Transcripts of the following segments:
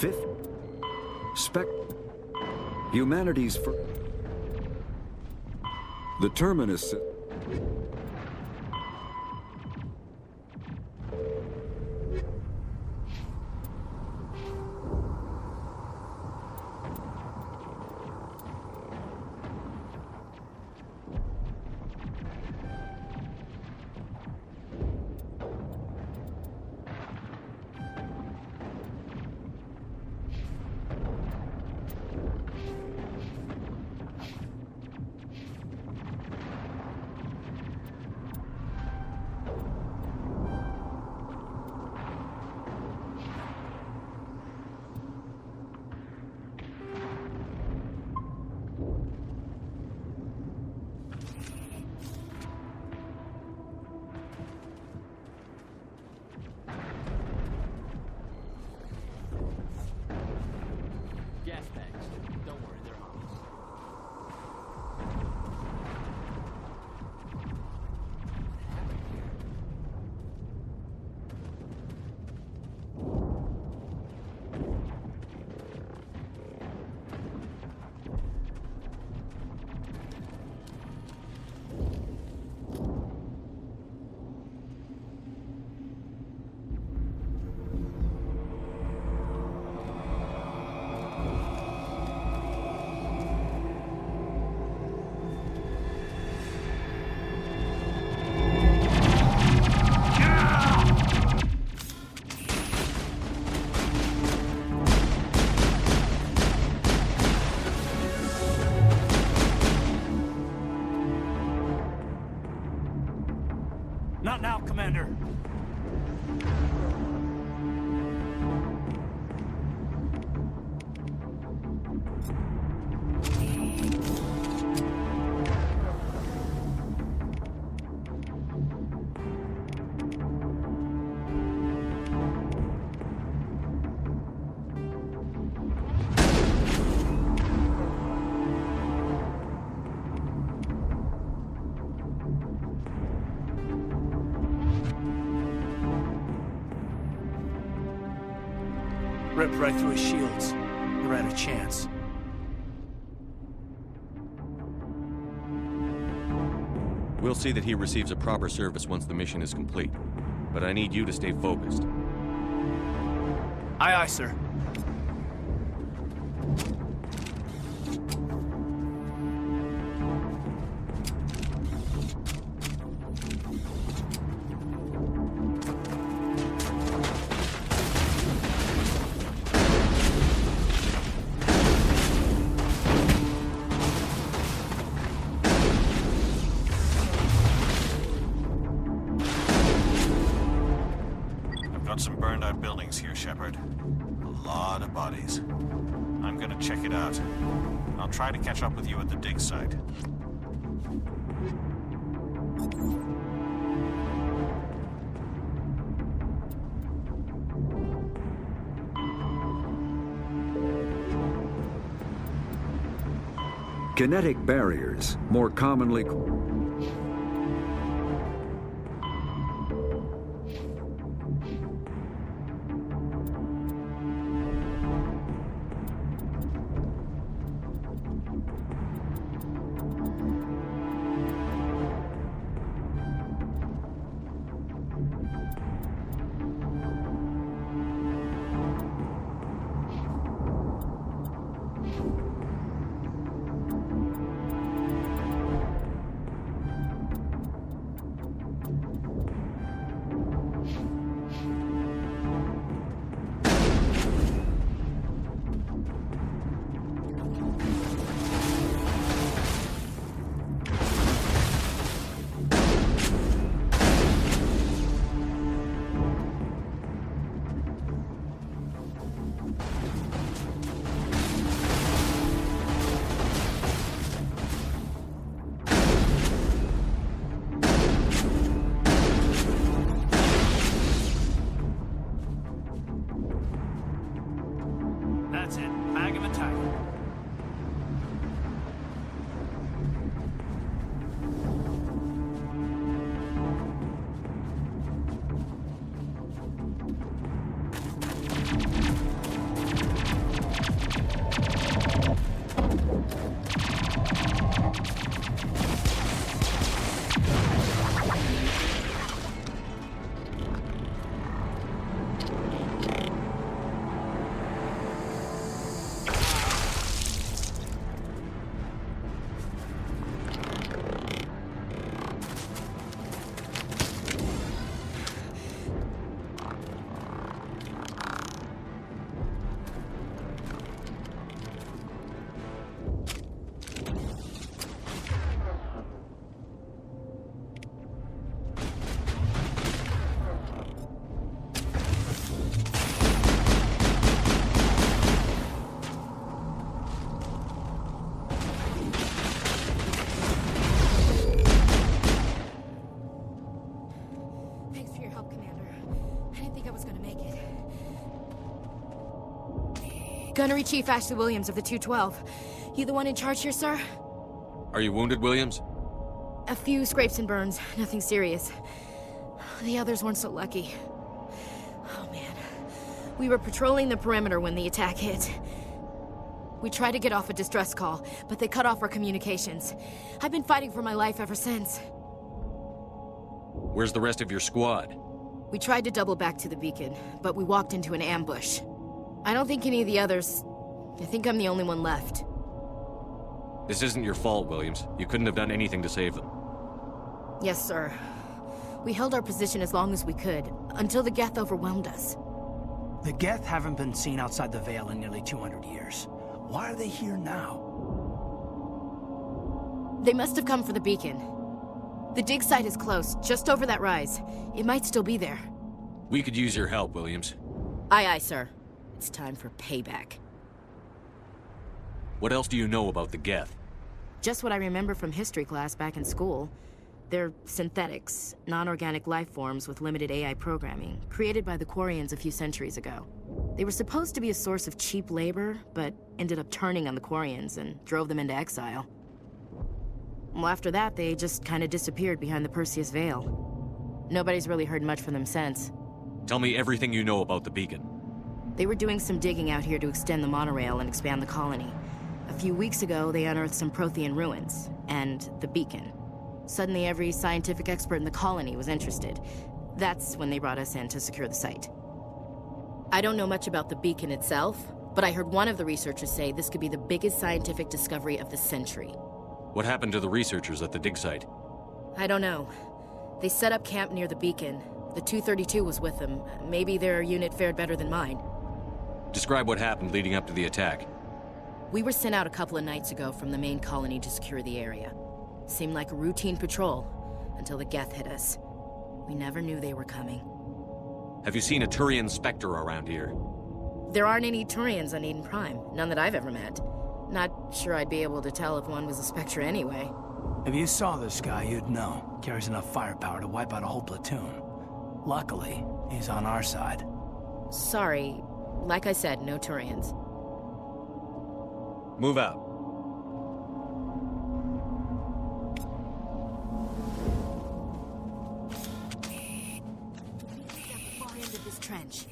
Fifth. Humanity's for... The Terminus... Gas bags. Don't worry, they're harmless. What happened here? Not now, Commander. Ripped right through his shields. He ran a chance. We'll see that he receives a proper service once the mission is complete. But I need you to stay focused. Aye, aye, sir. Got some burned out buildings here, Shepard. A lot of bodies. I'm gonna check it out. I'll try to catch up with you at the dig site. Kinetic barriers, more commonly... help, Commander. I didn't think I was gonna make it. Gunnery Chief Ashley Williams of the 212. You the one in charge here, sir? Are you wounded, Williams? A few scrapes and burns, nothing serious. The others weren't so lucky. Oh man. We were patrolling the perimeter when the attack hit. We tried to get off a distress call, but they cut off our communications. I've been fighting for my life ever since. Where's the rest of your squad? We tried to double back to the beacon, but we walked into an ambush. I don't think any of the others... I think I'm the only one left. This isn't your fault, Williams. You couldn't have done anything to save them. Yes, sir. We held our position as long as we could, until the Geth overwhelmed us. The Geth haven't been seen outside the Veil in nearly 200 years. Why are they here now? They must have come for the beacon. The dig site is close, just over that rise. It might still be there. We could use your help, Williams. Aye, aye, sir. It's time for payback. What else do you know about the Geth? Just what I remember from history class back in school. They're synthetics, non-organic life forms with limited AI programming, created by the Quarians a few centuries ago. They were supposed to be a source of cheap labor, but ended up turning on the Quarians and drove them into exile. Well, after that, they just kind of disappeared behind the Perseus Veil. Nobody's really heard much from them since. Tell me everything you know about the beacon. They were doing some digging out here to extend the monorail and expand the colony. A few weeks ago, they unearthed some Prothean ruins, and the beacon. Suddenly, every scientific expert in the colony was interested. That's when they brought us in to secure the site. I don't know much about the beacon itself, but I heard one of the researchers say this could be the biggest scientific discovery of the century. What happened to the researchers at the dig site? I don't know. They set up camp near the beacon. The 232 was with them. Maybe their unit fared better than mine. Describe what happened leading up to the attack. We were sent out a couple of nights ago from the main colony to secure the area. Seemed like a routine patrol, until the Geth hit us. We never knew they were coming. Have you seen a Turian Spectre around here? There aren't any Turians on Eden Prime, none that I've ever met. Not sure I'd be able to tell if one was a Spectre anyway. If you saw this guy, you'd know. Carries enough firepower to wipe out a whole platoon. Luckily, he's on our side. Sorry, like I said, no Turians. Move out. At the far end of this trench.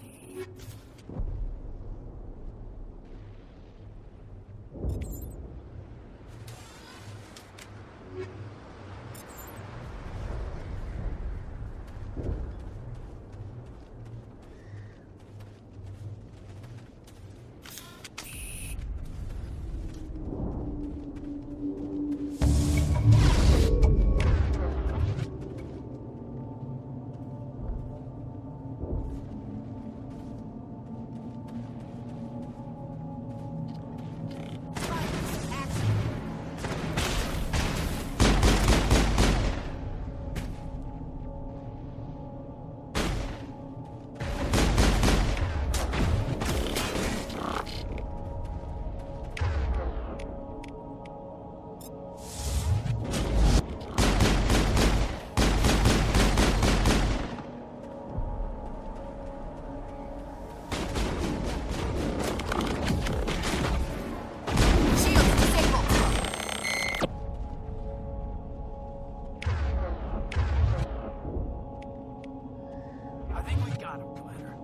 I think we got him, Commander.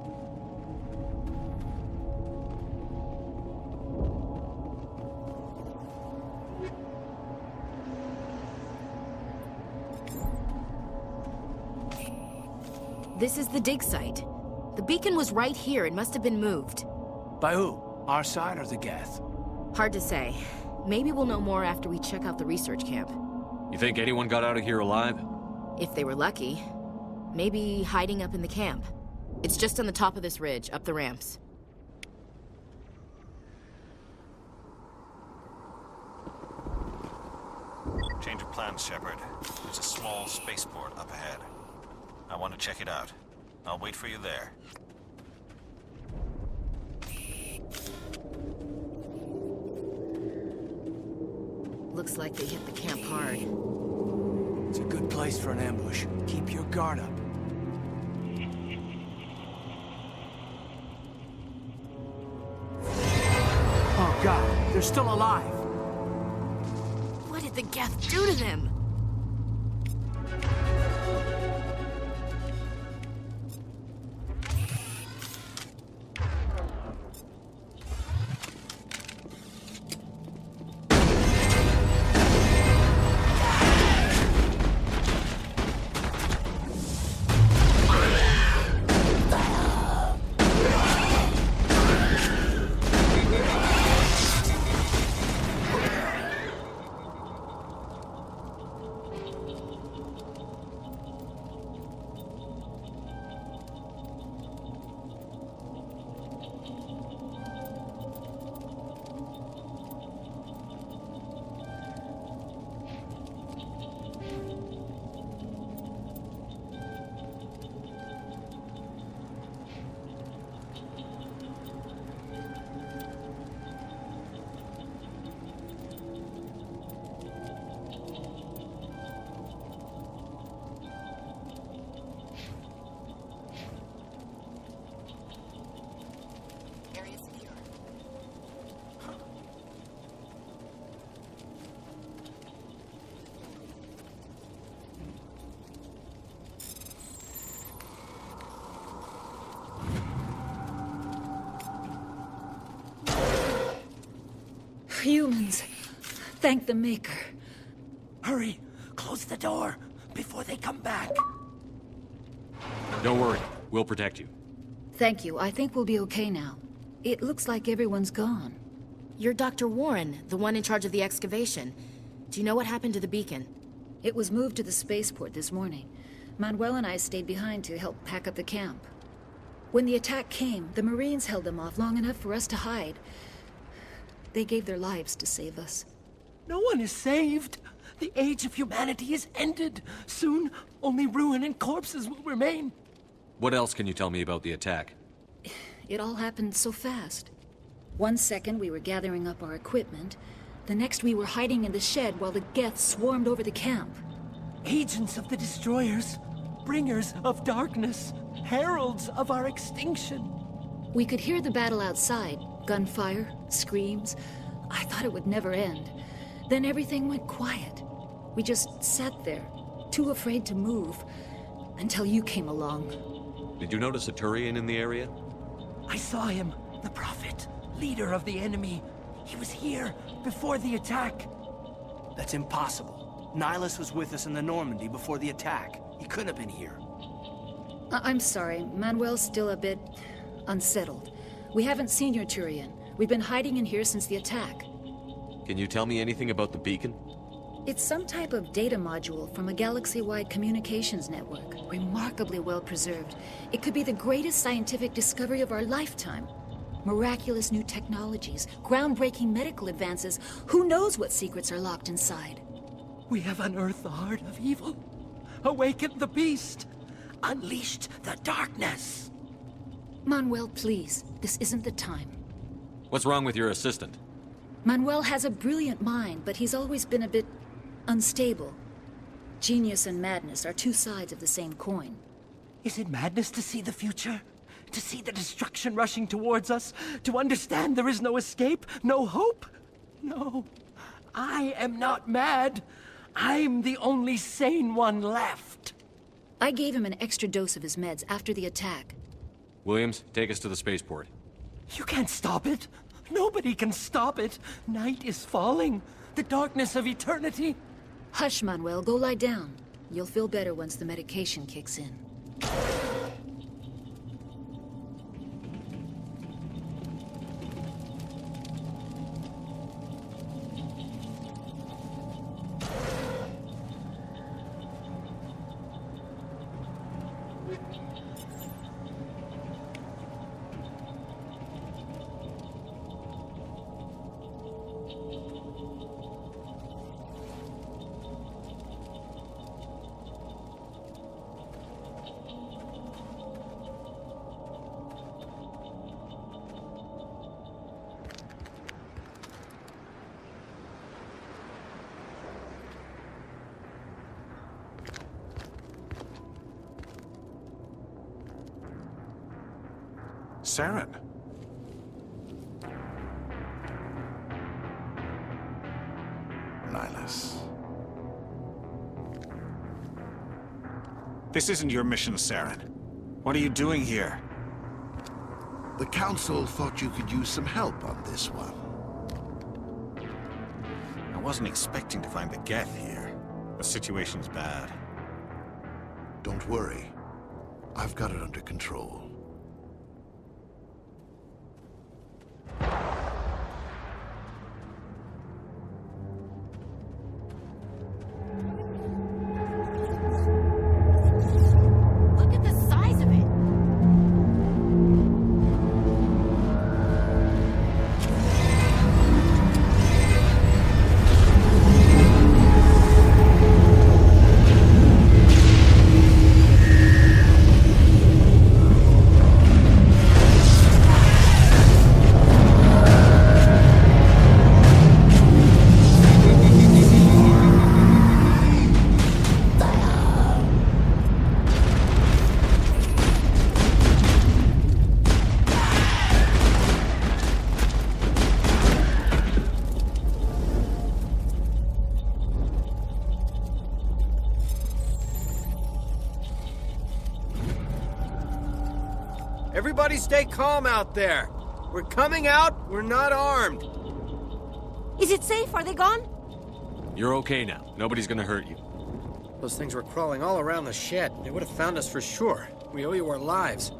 This is the dig site. The beacon was right here. It must have been moved. By who? Our side or the Geth? Hard to say. Maybe we'll know more after we check out the research camp. You think anyone got out of here alive? If they were lucky. Maybe hiding up in the camp. It's just on the top of this ridge, up the ramps. Change of plans, Shepard. There's a small spaceport up ahead. I want to check it out. I'll wait for you there. Looks like they hit the camp hard. It's a good place for an ambush. Keep your guard up. They're still alive. What did the Geth do to them? Humans. Thank the Maker. Hurry! Close the door before they come back. Don't worry. We'll protect you. Thank you. I think we'll be okay now. It looks like everyone's gone. You're Dr. Warren, the one in charge of the excavation. Do you know what happened to the beacon? It was moved to the spaceport this morning. Manuel and I stayed behind to help pack up the camp. When the attack came, the Marines held them off long enough for us to hide. They gave their lives to save us. No one is saved. The age of humanity is ended. Soon, only ruin and corpses will remain. What else can you tell me about the attack? It all happened so fast. 1 second we were gathering up our equipment. The next we were hiding in the shed while the Geth swarmed over the camp. Agents of the Destroyers, bringers of darkness, heralds of our extinction. We could hear the battle outside. Gunfire, screams. I thought it would never end. Then everything went quiet. We just sat there, too afraid to move, until you came along. Did you notice a Turian in the area? I saw him, the Prophet, leader of the enemy. He was here before the attack. That's impossible. Nihilus was with us in the Normandy before the attack. He couldn't have been here. I'm sorry. Manuel's still a bit unsettled. We haven't seen your Turian. We've been hiding in here since the attack. Can you tell me anything about the beacon? It's some type of data module from a galaxy-wide communications network. Remarkably well preserved. It could be the greatest scientific discovery of our lifetime. Miraculous new technologies, groundbreaking medical advances. Who knows what secrets are locked inside? We have unearthed the heart of evil, awakened the beast, unleashed the darkness. Manuel, please. This isn't the time. What's wrong with your assistant? Manuel has a brilliant mind, but he's always been a bit unstable. Genius and madness are two sides of the same coin. Is it madness to see the future? To see the destruction rushing towards us? To understand there is no escape? No hope? No. I am not mad. I'm the only sane one left. I gave him an extra dose of his meds after the attack. Williams, take us to the spaceport. You can't stop it. Nobody can stop it. Night is falling. The darkness of eternity. Hush, Manuel. Go lie down. You'll feel better once the medication kicks in. Saren. This isn't your mission, Saren. What are you doing here? The Council thought you could use some help on this one. I wasn't expecting to find the Geth here. The situation's bad. Don't worry. I've got it under control. Look at the size of it! Everybody stay calm out there. We're coming out, we're not armed. Is it safe? Are they gone? You're okay now. Nobody's gonna hurt you. Those things were crawling all around the shed. They would have found us for sure. We owe you our lives.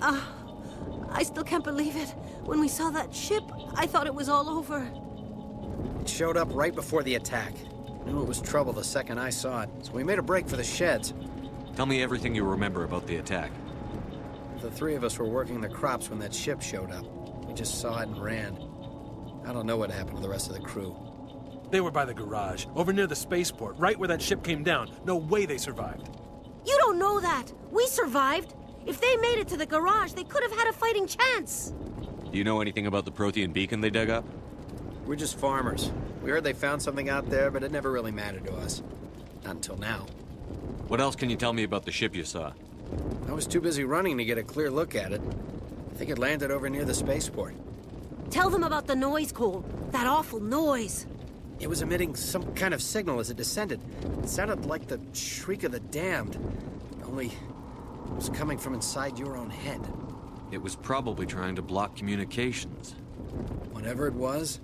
I still can't believe it. When we saw that ship, I thought it was all over. It showed up right before the attack. Knew it was trouble the second I saw it, so we made a break for the sheds. Tell me everything you remember about the attack. The three of us were working the crops when that ship showed up. We just saw it and ran. I don't know what happened to the rest of the crew. They were by the garage, over near the spaceport, right where that ship came down. No way they survived. You don't know that. We survived. If they made it to the garage, they could have had a fighting chance. Do you know anything about the Prothean beacon they dug up? We're just farmers. We heard they found something out there, but it never really mattered to us. Not until now. What else can you tell me about the ship you saw? I was too busy running to get a clear look at it. I think it landed over near the spaceport. Tell them about the noise, Cole. That awful noise. It was emitting some kind of signal as it descended. It sounded like the shriek of the damned. Only it was coming from inside your own head. It was probably trying to block communications. Whatever it was,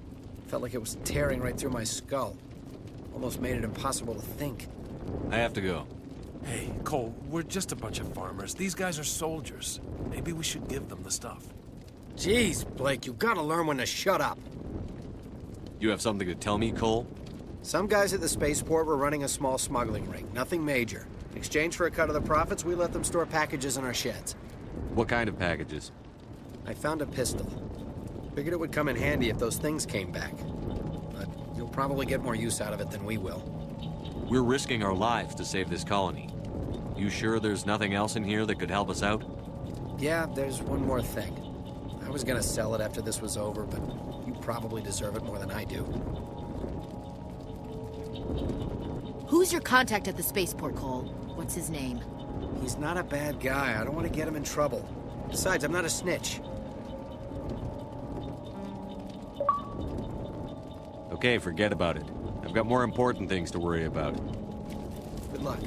felt like it was tearing right through my skull. Almost made it impossible to think. I have to go. Hey, Cole, we're just a bunch of farmers. These guys are soldiers. Maybe we should give them the stuff. Jeez, Blake, you gotta learn when to shut up. You have something to tell me, Cole? Some guys at the spaceport were running a small smuggling ring, nothing major. In exchange for a cut of the profits, we let them store packages in our sheds. What kind of packages? I found a pistol. Figured it would come in handy if those things came back. But you'll probably get more use out of it than we will. We're risking our lives to save this colony. You sure there's nothing else in here that could help us out? Yeah, there's one more thing. I was gonna sell it after this was over, but you probably deserve it more than I do. Who's your contact at the spaceport, Cole? What's his name? He's not a bad guy. I don't want to get him in trouble. Besides, I'm not a snitch. Okay, forget about it. I've got more important things to worry about. Good luck.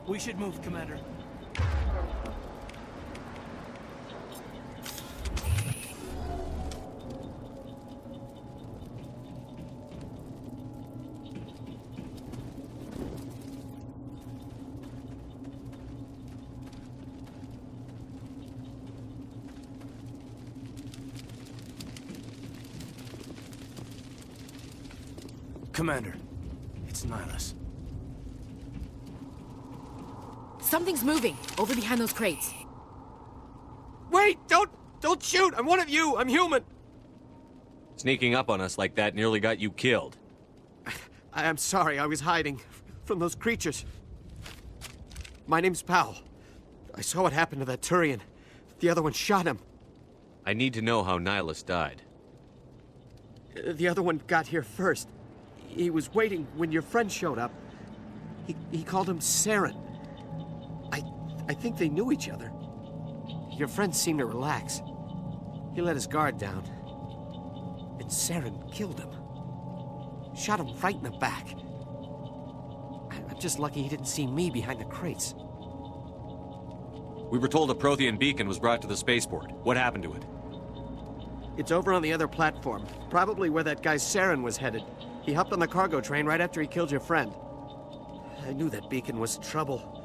We should move, Commander. Commander, it's Nihilus. Something's moving, over behind those crates. Wait! Don't shoot! I'm one of you! I'm human! Sneaking up on us like that nearly got you killed. I'm sorry, I was hiding from those creatures. My name's Powell. I saw what happened to that Turian. The other one shot him. I need to know how Nihilus died. The other one got here first. He was waiting when your friend showed up. He called him Saren. I think they knew each other. Your friend seemed to relax. He let his guard down. And Saren killed him. Shot him right in the back. I'm just lucky he didn't see me behind the crates. We were told a Prothean beacon was brought to the spaceport. What happened to it? It's over on the other platform. Probably where that guy Saren was headed. He hopped on the cargo train right after he killed your friend. I knew that beacon was trouble.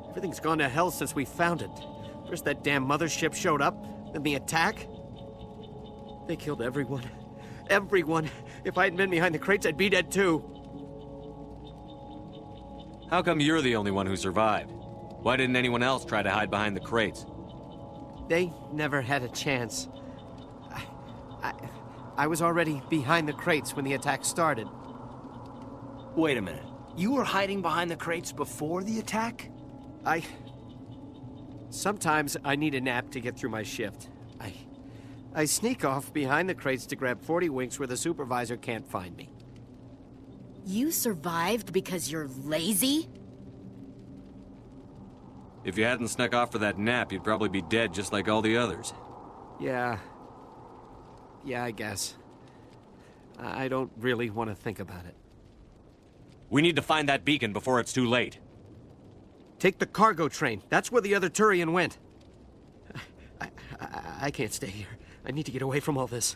Everything's gone to hell since we found it. First that damn mothership showed up, then the attack. They killed everyone. Everyone. If I hadn't been behind the crates, I'd be dead too. How come you're the only one who survived? Why didn't anyone else try to hide behind the crates? They never had a chance. I was already behind the crates when the attack started. Wait a minute. You were hiding behind the crates before the attack? Sometimes I need a nap to get through my shift. I sneak off behind the crates to grab 40 winks where the supervisor can't find me. You survived because you're lazy? If you hadn't snuck off for that nap, you'd probably be dead just like all the others. Yeah, I guess. I don't really want to think about it. We need to find that beacon before it's too late. Take the cargo train. That's where the other Turian went. I can't stay here. I need to get away from all this.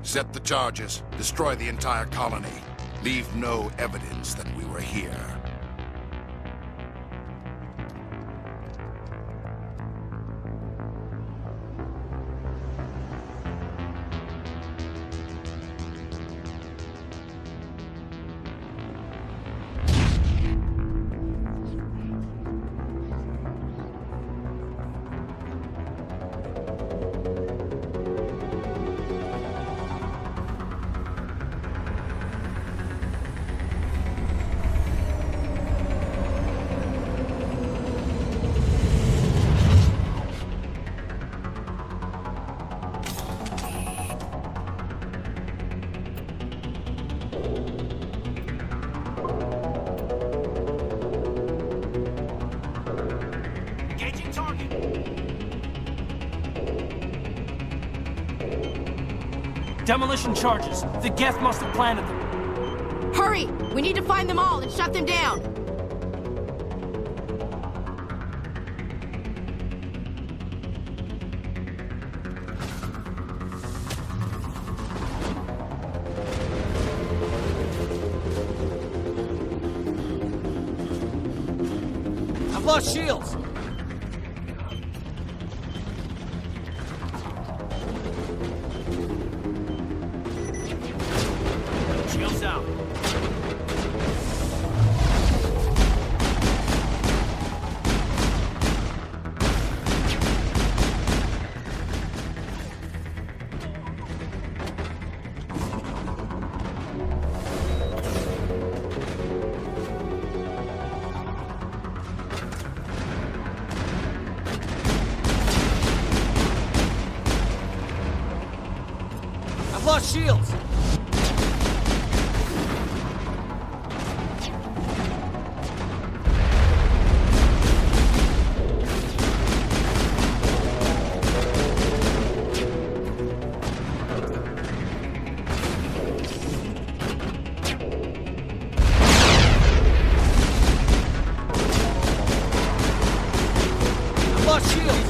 Set the charges. Destroy the entire colony. Leave no evidence that we were here. Demolition charges. The Geth must have planted them. Hurry! We need to find them all and shut them down! I've lost shields! Shields down. I've lost shields! I've lost shields!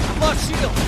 I've lost shields!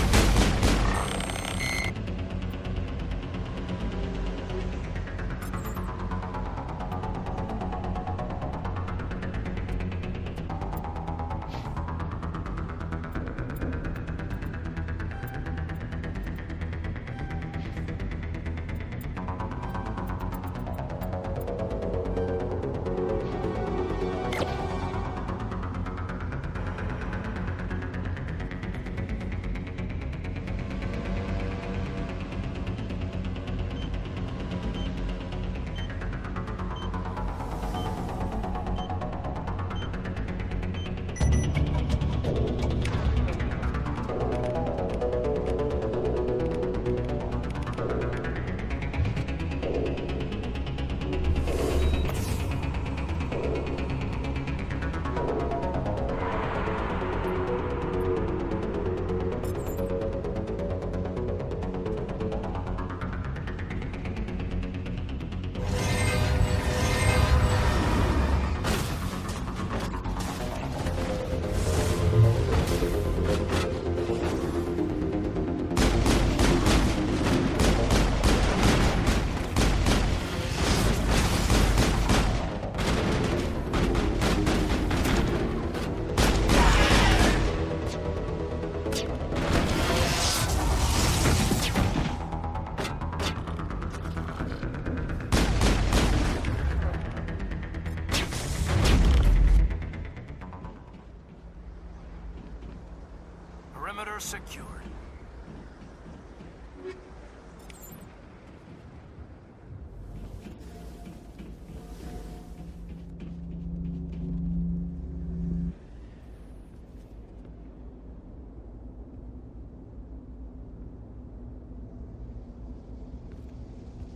Perimeter secured.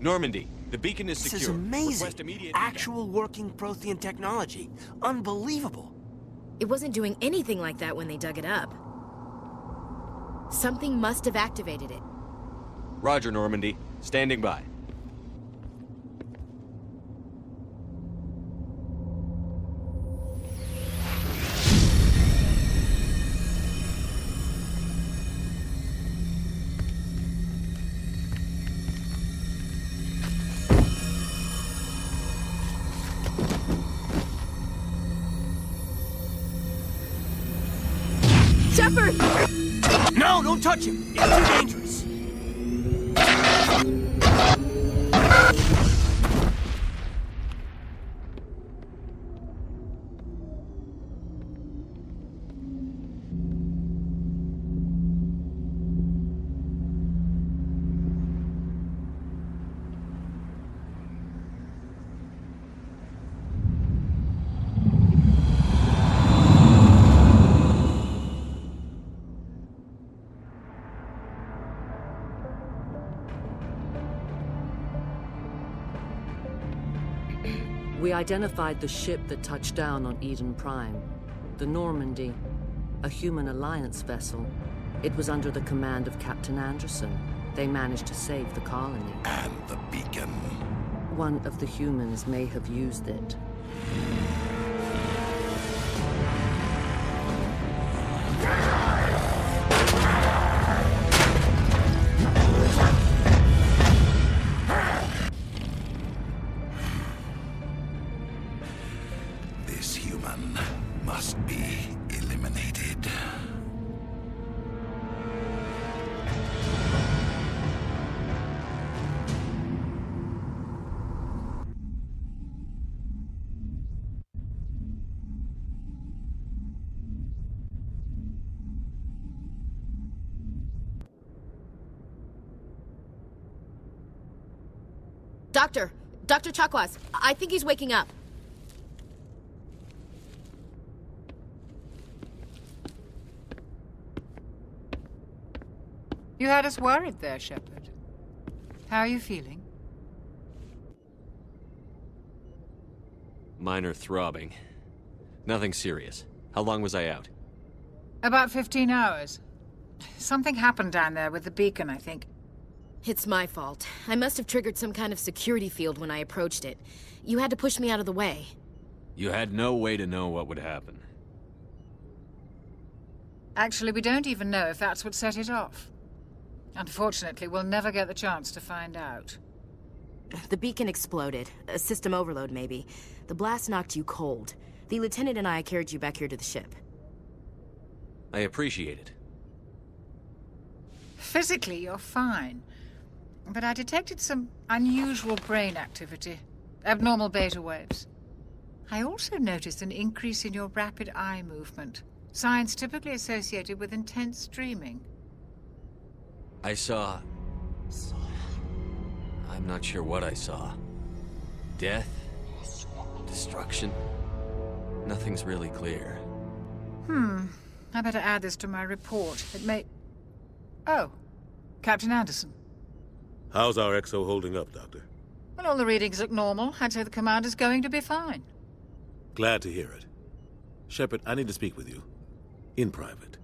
Normandy, the beacon is This secure. is amazing. Request immediate Actual working Prothean technology. Unbelievable. It wasn't doing anything like that when they dug it up. Something must have activated it. Roger, Normandy. Standing by. Shepard! No, don't touch him! It's too dangerous! We identified the ship that touched down on Eden Prime. The Normandy, a human alliance vessel. It was under the command of Captain Anderson. They managed to save the colony. And the beacon. One of the humans may have used it. This human must be eliminated. Dr. Chakwas, I think he's waking up. You had us worried there, Shepard. How are you feeling? Minor throbbing. Nothing serious. How long was I out? About 15 hours. Something happened down there with the beacon, I think. It's my fault. I must have triggered some kind of security field when I approached it. You had to push me out of the way. You had no way to know what would happen. Actually, we don't even know if that's what set it off. Unfortunately, we'll never get the chance to find out. The beacon exploded. A system overload, maybe. The blast knocked you cold. The lieutenant and I carried you back here to the ship. I appreciate it. Physically, you're fine. But I detected some unusual brain activity. Abnormal beta waves. I also noticed an increase in your rapid eye movement. Signs typically associated with intense dreaming. I saw... I'm not sure what I saw. Death? Destruction? Nothing's really clear. I better add this to my report. It may... Oh, Captain Anderson. How's our XO holding up, Doctor? Well, all the readings look normal. I'd say the commander's going to be fine. Glad to hear it. Shepard, I need to speak with you. In private.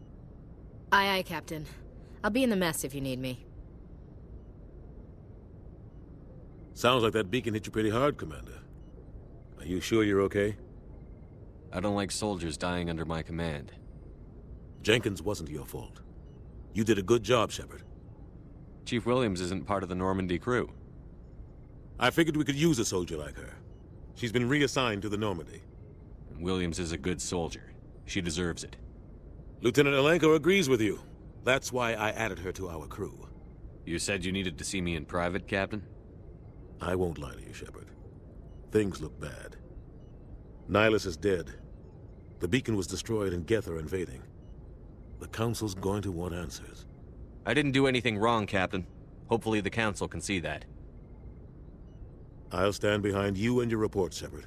Aye, Captain. I'll be in the mess if you need me. Sounds like that beacon hit you pretty hard, Commander. Are you sure you're okay? I don't like soldiers dying under my command. Jenkins wasn't your fault. You did a good job, Shepard. Chief Williams isn't part of the Normandy crew. I figured we could use a soldier like her. She's been reassigned to the Normandy. Williams is a good soldier. She deserves it. Lieutenant Alenko agrees with you. That's why I added her to our crew. You said you needed to see me in private, Captain? I won't lie to you, Shepard. Things look bad. Nihilus is dead. The beacon was destroyed and Geth are invading. The Council's going to want answers. I didn't do anything wrong, Captain. Hopefully the Council can see that. I'll stand behind you and your report, Shepard.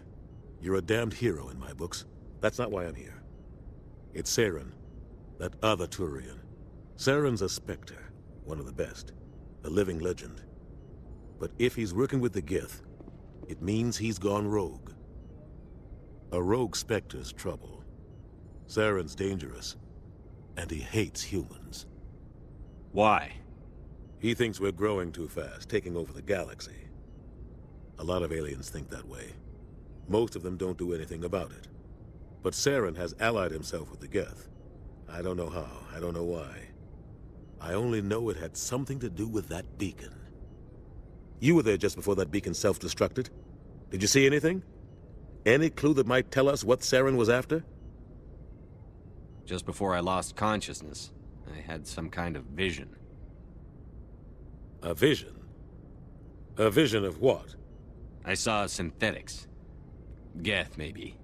You're a damned hero in my books. That's not why I'm here. It's Saren, that other Turian. Saren's a Spectre, one of the best, a living legend. But if he's working with the Geth, it means he's gone rogue. A rogue Spectre's trouble. Saren's dangerous, and he hates humans. Why? He thinks we're growing too fast, taking over the galaxy. A lot of aliens think that way. Most of them don't do anything about it. But Saren has allied himself with the Geth. I don't know how, I don't know why. I only know it had something to do with that beacon. You were there just before that beacon self-destructed. Did you see anything? Any clue that might tell us what Saren was after? Just before I lost consciousness, I had some kind of vision. A vision? A vision of what? I saw synthetics. Geth, maybe.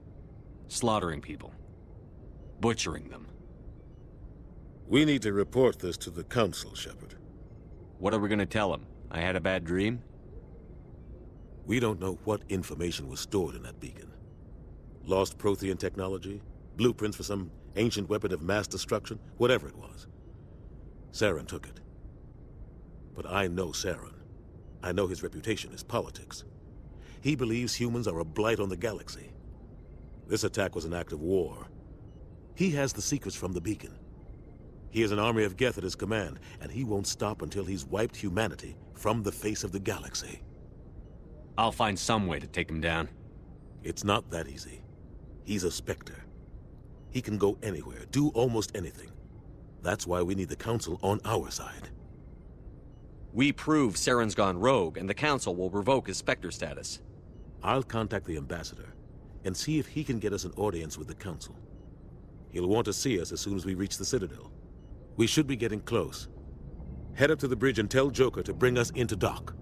Slaughtering people. Butchering them. We need to report this to the Council, Shepard. What are we gonna tell them? I had a bad dream? We don't know what information was stored in that beacon. Lost Prothean technology? Blueprints for some ancient weapon of mass destruction? Whatever it was. Saren took it. But I know Saren. I know his reputation is politics. He believes humans are a blight on the galaxy. This attack was an act of war. He has the secrets from the beacon. He has an army of Geth at his command, and he won't stop until he's wiped humanity from the face of the galaxy. I'll find some way to take him down. It's not that easy. He's a Spectre. He can go anywhere, do almost anything. That's why we need the Council on our side. We prove Saren's gone rogue, and the Council will revoke his Spectre status. I'll contact the Ambassador, and see if he can get us an audience with the Council. He'll want to see us as soon as we reach the Citadel. We should be getting close. Head up to the bridge and tell Joker to bring us into dock.